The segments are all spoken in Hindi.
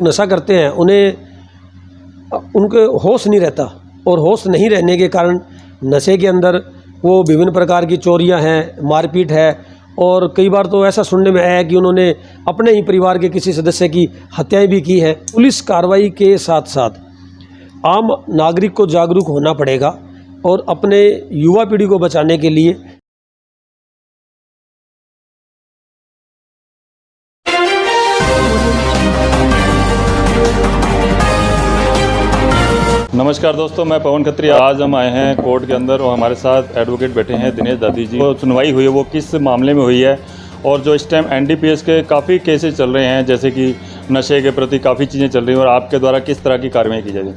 नशा करते हैं उनके होश नहीं रहता, और होश नहीं रहने के कारण नशे के अंदर वो विभिन्न प्रकार की चोरियां हैं, मारपीट है, और कई बार तो ऐसा सुनने में आया है कि उन्होंने अपने ही परिवार के किसी सदस्य की हत्याएं भी की है। पुलिस कार्रवाई के साथ साथ आम नागरिक को जागरूक होना पड़ेगा और अपने युवा पीढ़ी को बचाने के लिए नमस्कार दोस्तों, मैं पवन खत्री। आज हम आए हैं कोर्ट के अंदर और हमारे साथ एडवोकेट बैठे हैं दिनेश दादी जी। तो सुनवाई हुई है, वो किस मामले में हुई है और जो इस टाइम एनडीपीएस के काफ़ी केसेस चल रहे हैं, जैसे कि नशे के प्रति काफ़ी चीज़ें चल रही हैं और आपके द्वारा किस तरह की कार्रवाई की जाएगी।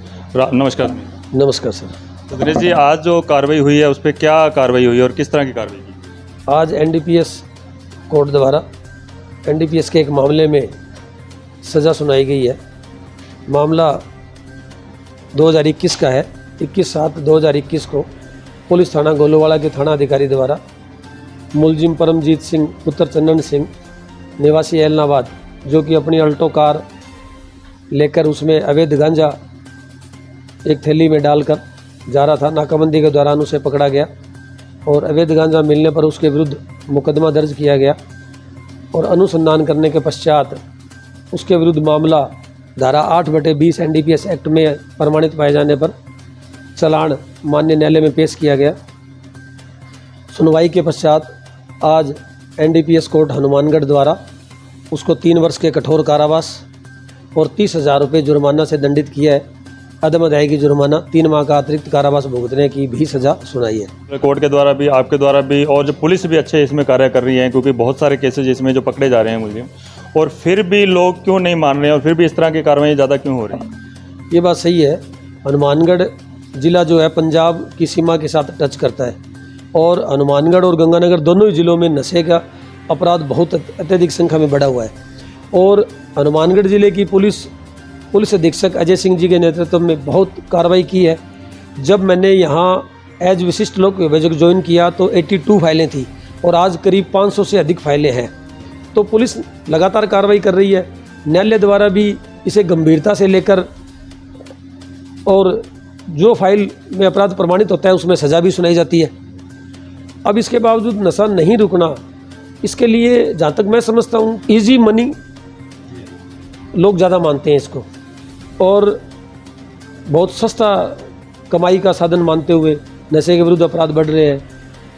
नमस्कार। नमस्कार सर। तो दिनेश जी, आज जो कार्रवाई हुई है उस पर क्या कार्रवाई हुई है और किस तरह की कार्रवाई की? आज एनडीपीएस कोर्ट द्वारा एनडीपीएस के एक मामले में सज़ा सुनाई गई है। मामला 2021 का है। 21/7/2021 को पुलिस थाना गोलूवाड़ा के थाना अधिकारी द्वारा मुलजिम परमजीत सिंह पुत्र चंदन सिंह निवासी एलनाबाद, जो कि अपनी अल्टो कार लेकर उसमें अवैध गांजा एक थैली में डालकर जा रहा था, नाकाबंदी के दौरान उसे पकड़ा गया और अवैध गांजा मिलने पर उसके विरुद्ध मुकदमा दर्ज किया गया और अनुसंधान करने के पश्चात उसके विरुद्ध मामला धारा 8/20 एनडीपीएस एक्ट में प्रमाणित पाए जाने पर चालान माननीय न्यायालय में पेश किया गया। सुनवाई के पश्चात आज एनडीपीएस कोर्ट हनुमानगढ़ द्वारा उसको 3 वर्ष के कठोर कारावास और 30,000 रुपये जुर्माना से दंडित किया है। अदम अदायगी जुर्माना 3 माह का अतिरिक्त कारावास भुगतने की भी सज़ा सुनाई है। कोर्ट के द्वारा भी, आपके द्वारा भी, और जो पुलिस भी अच्छे इसमें कार्य कर रही है, क्योंकि बहुत सारे केसेज इसमें जो पकड़े जा रहे हैं मुझे, और फिर भी लोग क्यों नहीं मान रहे हैं और फिर भी इस तरह की कार्रवाई ज़्यादा क्यों हो रही है? ये बात सही है। हनुमानगढ़ ज़िला जो है पंजाब की सीमा के साथ टच करता है और हनुमानगढ़ और गंगानगर दोनों ही ज़िलों में नशे का अपराध बहुत अत्यधिक संख्या में बढ़ा हुआ है। और हनुमानगढ़ ज़िले की पुलिस अधीक्षक अजय सिंह जी के नेतृत्व में बहुत कार्रवाई की है। जब मैंने यहाँ एज विशिष्ट लोक विभाजक ज्वाइन किया तो 82 फाइलें थी और आज करीब 500 से अधिक फाइलें हैं। तो पुलिस लगातार कार्रवाई कर रही है। न्यायालय द्वारा भी इसे गंभीरता से लेकर और जो फाइल में अपराध प्रमाणित होता है उसमें सज़ा भी सुनाई जाती है। अब इसके बावजूद नशा नहीं रुकना, इसके लिए जहाँ तक मैं समझता हूँ इजी मनी लोग ज़्यादा मानते हैं इसको और बहुत सस्ता कमाई का साधन मानते हुए नशे के विरुद्ध अपराध बढ़ रहे हैं।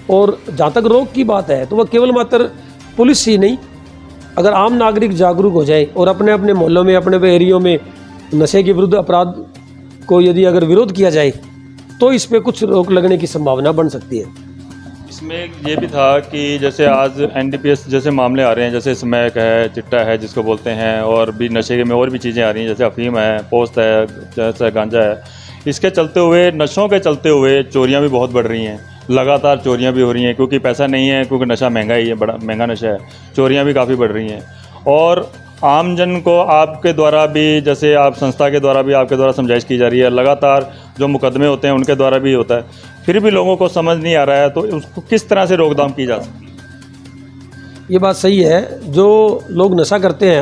और जहाँ तक रोक की बात है तो वह केवल मात्र पुलिस ही नहीं, अगर आम नागरिक जागरूक हो जाए और अपने अपने मोहल्लों में, अपने एरियो में नशे के विरुद्ध अपराध को यदि अगर विरोध किया जाए तो इस पर कुछ रोक लगने की संभावना बन सकती है। इसमें ये भी था कि जैसे आज एनडीपीएस जैसे मामले आ रहे हैं, जैसे स्मैक है, चिट्टा है जिसको बोलते हैं, और भी नशे में और भी चीज़ें आ रही हैं, जैसे अफीम है, पोस्त है, जैसे गांजा है। इसके चलते हुए, नशों के चलते हुए चोरियाँ भी बहुत बढ़ रही हैं। लगातार चोरियां भी हो रही हैं क्योंकि पैसा नहीं है, क्योंकि नशा महंगा ही है, बड़ा महंगा नशा है। चोरियां भी काफ़ी बढ़ रही हैं और आमजन को आपके द्वारा भी, जैसे आप संस्था के द्वारा भी आपके द्वारा समझाइश की जा रही है, लगातार जो मुकदमे होते हैं उनके द्वारा भी होता है, फिर भी लोगों को समझ नहीं आ रहा है, तो उसको किस तरह से रोकथाम की जा सकती है? ये बात सही है। जो लोग नशा करते हैं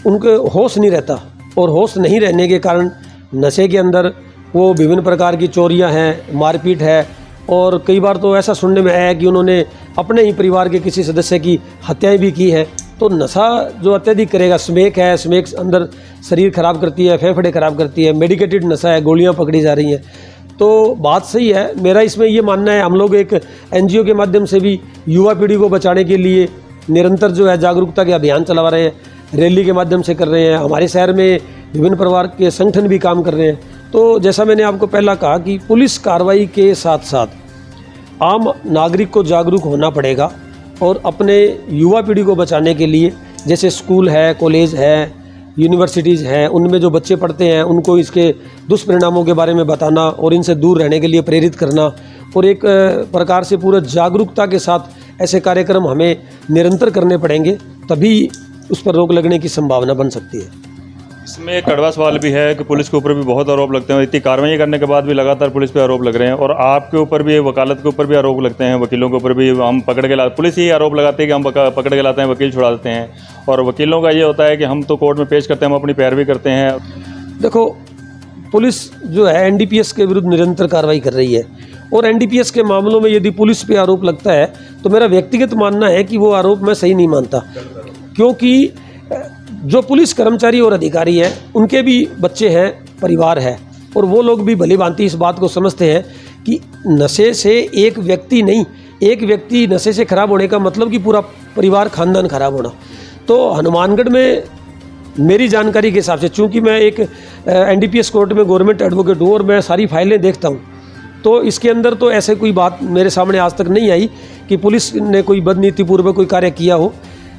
उनके होश नहीं रहता, और होश नहीं रहने के कारण नशे के अंदर वो विभिन्न प्रकार की चोरियां हैं, मारपीट है, और कई बार तो ऐसा सुनने में आया है कि उन्होंने अपने ही परिवार के किसी सदस्य की हत्याएं भी की है। तो नशा जो अत्यधिक करेगा, स्मैक है, स्मैक अंदर शरीर खराब करती है, फेफड़े खराब करती है, मेडिकेटेड नशा है, गोलियां पकड़ी जा रही हैं। तो बात सही है। मेरा इसमें ये मानना है, हम लोग एक NGO के माध्यम से भी युवा पीढ़ी को बचाने के लिए निरंतर जो है जागरूकता के अभियान चला रहे हैं, रैली के माध्यम से कर रहे हैं। हमारे शहर में विभिन्न प्रकार के संगठन भी काम कर रहे हैं। तो जैसा मैंने आपको पहला कहा कि पुलिस कार्रवाई के साथ साथ आम नागरिक को जागरूक होना पड़ेगा और अपने युवा पीढ़ी को बचाने के लिए, जैसे स्कूल है, कॉलेज है, यूनिवर्सिटीज़ हैं, उनमें जो बच्चे पढ़ते हैं उनको इसके दुष्परिणामों के बारे में बताना और इनसे दूर रहने के लिए प्रेरित करना, और एक प्रकार से पूरा जागरूकता के साथ ऐसे कार्यक्रम हमें निरंतर करने पड़ेंगे, तभी उस पर रोक लगने की संभावना बन सकती है। इसमें एक कड़वा सवाल भी है कि पुलिस के ऊपर भी बहुत आरोप लगते हैं, इतनी कार्रवाई करने के बाद भी लगातार पुलिस पे आरोप लग रहे हैं, और आपके ऊपर भी, वकालत के ऊपर भी आरोप लगते हैं, वकीलों के ऊपर भी हम पकड़ के पुलिस ही आरोप लगाती है कि हम पकड़ के लाते हैं, वकील छुड़ा देते हैं, और वकीलों का ये होता है कि हम तो कोर्ट में पेश करते हैं, हम अपनी पैरवी करते हैं। देखो, पुलिस जो है एनडीपीएस के विरुद्ध निरंतर कार्रवाई कर रही है, और एनडीपीएस के मामलों में यदि पुलिस पे आरोप लगता है तो मेरा व्यक्तिगत मानना है कि वो आरोप मैं सही नहीं मानता, क्योंकि जो पुलिस कर्मचारी और अधिकारी हैं उनके भी बच्चे हैं, परिवार है, और वो लोग भी भली भांति इस बात को समझते हैं कि नशे से एक व्यक्ति नहीं, एक व्यक्ति नशे से खराब होने का मतलब कि पूरा परिवार, खानदान खराब होना। तो हनुमानगढ़ में मेरी जानकारी के हिसाब से, चूंकि मैं एक एनडीपीएस कोर्ट में गवर्नमेंट एडवोकेट हूँ और मैं सारी फाइलें देखता हूँ, तो इसके अंदर तो ऐसे कोई बात मेरे सामने आज तक नहीं आई कि पुलिस ने कोई बदनीतिपूर्वक कोई कार्य किया हो।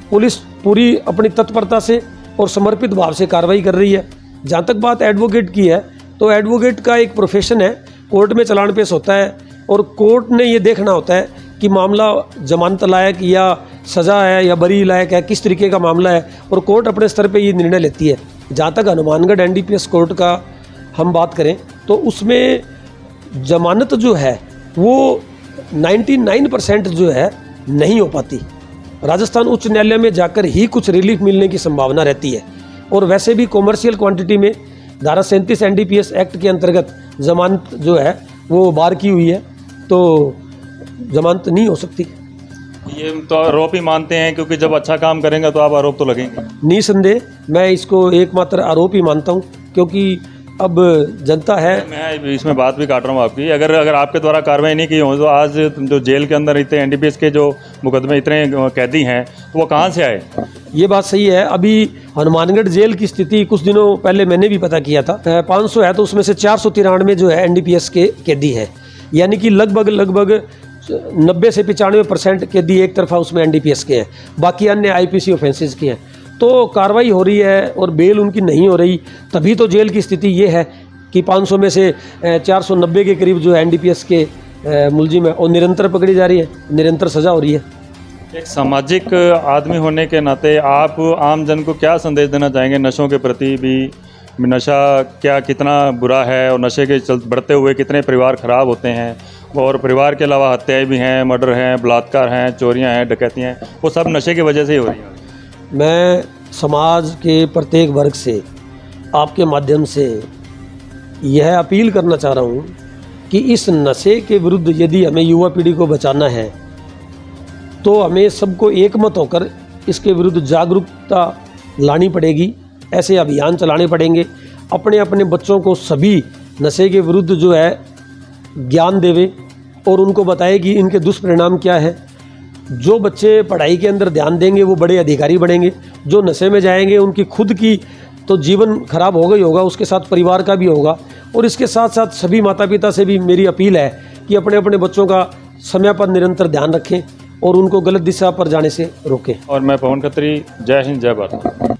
पुलिस पूरी अपनी तत्परता से और समर्पित भाव से कार्रवाई कर रही है। जहाँ तक बात एडवोकेट की है, तो एडवोकेट का एक प्रोफेशन है, कोर्ट में चालान पेश होता है और कोर्ट ने ये देखना होता है कि मामला जमानत लायक या सज़ा है या बरी लायक है, किस तरीके का मामला है, और कोर्ट अपने स्तर पे ये निर्णय लेती है। जहाँ तक हनुमानगढ़ एनडीपीएस कोर्ट का हम बात करें तो उसमें जमानत जो है वो 99% जो है नहीं हो पाती। राजस्थान उच्च न्यायालय में जाकर ही कुछ रिलीफ मिलने की संभावना रहती है, और वैसे भी कॉमर्शियल क्वांटिटी में धारा 37 एनडीपीएस एक्ट के अंतर्गत जमानत जो है वो बार की हुई है, तो जमानत नहीं हो सकती। ये तो आरोप ही मानते हैं, क्योंकि जब अच्छा काम करेंगे तो आप आरोप तो लगेंगे। निसंदेह मैं इसको एकमात्र आरोप ही मानता हूँ, क्योंकि अब जनता है। मैं इसमें बात भी काट रहा हूँ आपकी, अगर आपके द्वारा कार्रवाई नहीं की हो तो आज जो जेल के अंदर इतने एनडीपीएस के जो मुकदमे इतने कैदी हैं तो वो कहाँ से आए? ये बात सही है। अभी हनुमानगढ़ जेल की स्थिति कुछ दिनों पहले मैंने भी पता किया था, 500 है तो उसमें से 493 जो है एनडीपीएस के कैदी है, यानी कि लगभग 90 से 95% कैदी एक तरफा उसमें एनडीपीएस के हैं, बाकी अन्य आईपीसी ऑफेंसेस के हैं। तो कार्रवाई हो रही है और बेल उनकी नहीं हो रही, तभी तो जेल की स्थिति ये है कि 500 में से 490 के करीब जो एनडीपीएस के मुलजिम है और निरंतर पकड़ी जा रही है, निरंतर सज़ा हो रही है। एक सामाजिक आदमी होने के नाते आप आम जन को क्या संदेश देना चाहेंगे नशों के प्रति भी? नशा क्या कितना बुरा है, और नशे के बढ़ते हुए कितने परिवार ख़राब होते हैं, और परिवार के अलावा हत्याएँ भी हैं, मर्डर हैं, बलात्कार हैं, चोरियाँ हैं, डकैतियाँ हैं, वो सब नशे की वजह से ही हो रही हैं। मैं समाज के प्रत्येक वर्ग से आपके माध्यम से यह अपील करना चाह रहा हूँ कि इस नशे के विरुद्ध यदि हमें युवा पीढ़ी को बचाना है तो हमें सबको एकमत होकर इसके विरुद्ध जागरूकता लानी पड़ेगी, ऐसे अभियान चलाने पड़ेंगे। अपने अपने बच्चों को सभी नशे के विरुद्ध जो है ज्ञान देवे और उनको बताए कि इनके दुष्परिणाम क्या है। जो बच्चे पढ़ाई के अंदर ध्यान देंगे वो बड़े अधिकारी बनेंगे, जो नशे में जाएंगे उनकी खुद की तो जीवन खराब होगा ही होगा, उसके साथ परिवार का भी होगा। और इसके साथ साथ सभी माता पिता से भी मेरी अपील है कि अपने अपने बच्चों का समय पर निरंतर ध्यान रखें और उनको गलत दिशा पर जाने से रोकें। और मैं पवन खत्री, जय हिंद, जय भारत।